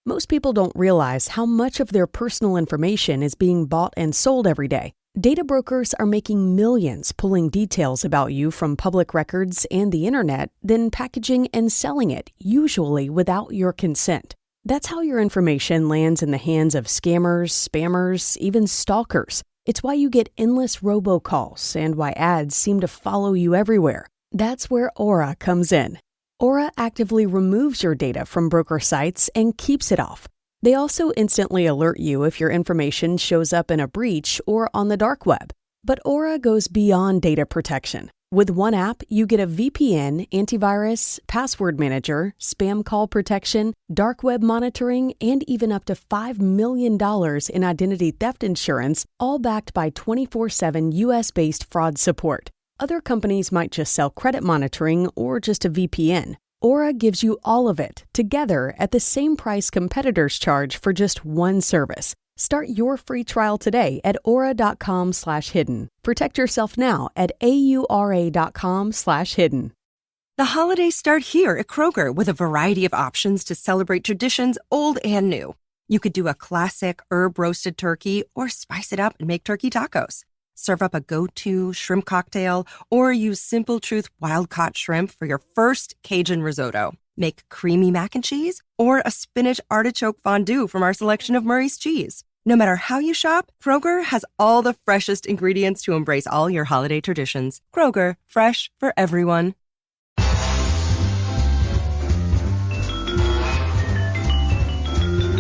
Most people don't realize how much of their personal information is being bought and sold every day. Data brokers are making millions pulling details about you from public records and the internet, then packaging and selling it, usually without your consent. That's how your information lands in the hands of scammers, spammers, even stalkers. It's why you get endless robocalls and why ads seem to follow you everywhere. That's where Aura comes in. Aura actively removes your data from broker sites and keeps it off. They also instantly alert you if your information shows up in a breach or on the dark web. But Aura goes beyond data protection. With one app, you get a VPN, antivirus, password manager, spam call protection, dark web monitoring, and even up to $5 million in identity theft insurance, all backed by 24/7 US-based fraud support. Other companies might just sell credit monitoring or just a VPN. Aura gives you all of it, together at the same price competitors charge for just one service. Start your free trial today at aura.com/hidden. Protect yourself now at aura.com/hidden. The holidays start here at Kroger with a variety of options to celebrate traditions old and new. You could do a classic herb-roasted turkey or spice it up and make turkey tacos. Serve up a go-to shrimp cocktail or use Simple Truth wild-caught shrimp for your first Cajun risotto. Make creamy mac and cheese or a spinach artichoke fondue from our selection of Murray's cheese. No matter how you shop, Kroger has all the freshest ingredients to embrace all your holiday traditions. Kroger, fresh for everyone.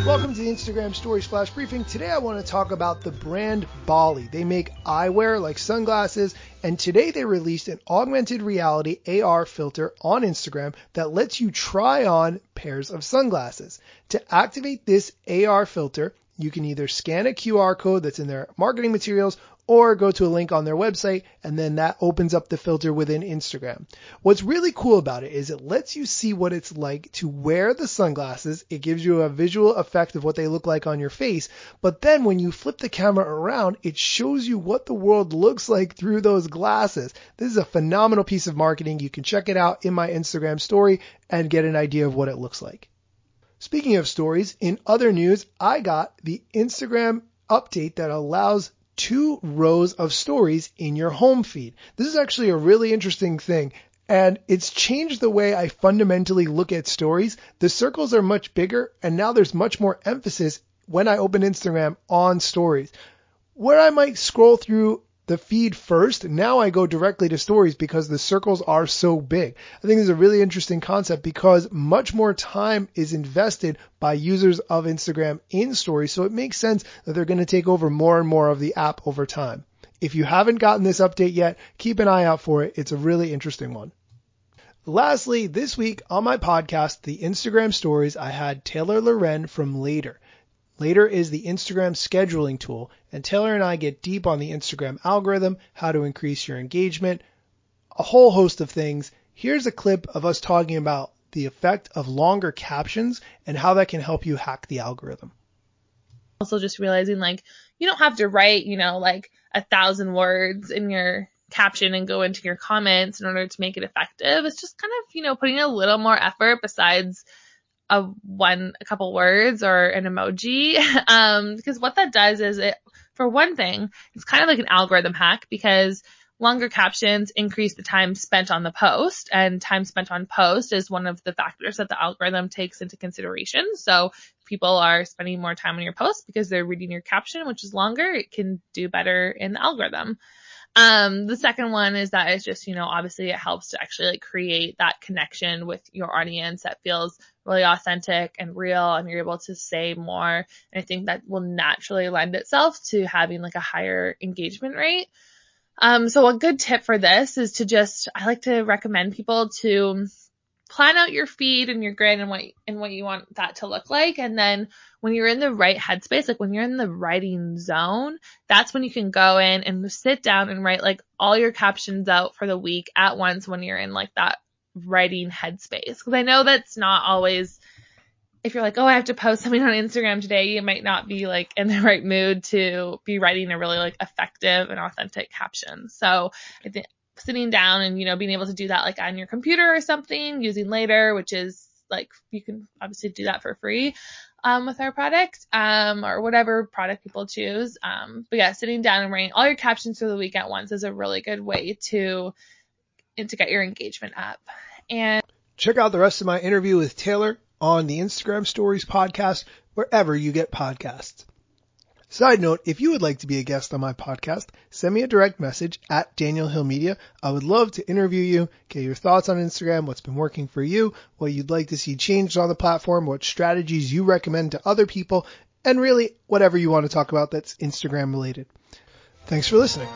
Welcome to the Instagram Stories Flash Briefing. Today I want to talk about the brand Bolle. They make eyewear like sunglasses, and today they released an augmented reality AR filter on Instagram that lets you try on pairs of sunglasses. To activate this AR filter, you can either scan a QR code that's in their marketing materials or go to a link on their website, and then that opens up the filter within Instagram. What's really cool about it is it lets you see what it's like to wear the sunglasses. It gives you a visual effect of what they look like on your face, but then when you flip the camera around, it shows you what the world looks like through those glasses. This is a phenomenal piece of marketing. You can check it out in my Instagram story and get an idea of what it looks like. Speaking of stories, in other news, I got the Instagram update that allows 2 rows of stories in your home feed. This is actually a really interesting thing, and it's changed the way I fundamentally look at stories. The circles are much bigger, and now there's much more emphasis when I open Instagram on stories. Where I might scroll through the feed first, now I go directly to stories because the circles are so big. I think this is a really interesting concept because much more time is invested by users of Instagram in stories, so it makes sense that they're going to take over more and more of the app over time. If you haven't gotten this update yet, keep an eye out for it. It's a really interesting one. Lastly, this week on my podcast, The Instagram Stories, I had Taylor Loren from Later. Later is the Instagram scheduling tool, and Taylor and I get deep on the Instagram algorithm, how to increase your engagement, a whole host of things. Here's a clip of us talking about the effect of longer captions and how that can help you hack the algorithm. Also just realizing you don't have to write, like 1,000 words in your caption and go into your comments in order to make it effective. It's just kind of, putting a little more effort besides a couple words or an emoji. Because what that does is for one thing, it's kind of like an algorithm hack because longer captions increase the time spent on the post, and time spent on post is one of the factors that the algorithm takes into consideration. So if people are spending more time on your post because they're reading your caption, which is longer, it can do better in the algorithm. The second one is that it's just, obviously it helps to actually create that connection with your audience that feels really authentic and real, and you're able to say more. And I think that will naturally lend itself to having a higher engagement rate. So a good tip for this is I like to recommend people to plan out your feed and your grid and what you want that to look like. And then when you're in the right headspace, when you're in the writing zone, that's when you can go in and sit down and write all your captions out for the week at once when you're in that writing headspace. Cause I know that's not always, if you're I have to post something on Instagram today, you might not be in the right mood to be writing a really effective and authentic caption. So I think sitting down and, being able to do that on your computer or something using Later, which is you can obviously do that for free. with our product, or whatever product people choose. But yeah, sitting down and writing all your captions for the week at once is a really good way to get your engagement up. And check out the rest of my interview with Taylor on the Instagram Stories podcast, wherever you get podcasts. Side note, if you would like to be a guest on my podcast, send me a direct message at Daniel Hill Media. I would love to interview you, get your thoughts on Instagram, what's been working for you, what you'd like to see changed on the platform, what strategies you recommend to other people, and really whatever you want to talk about that's Instagram related. Thanks for listening.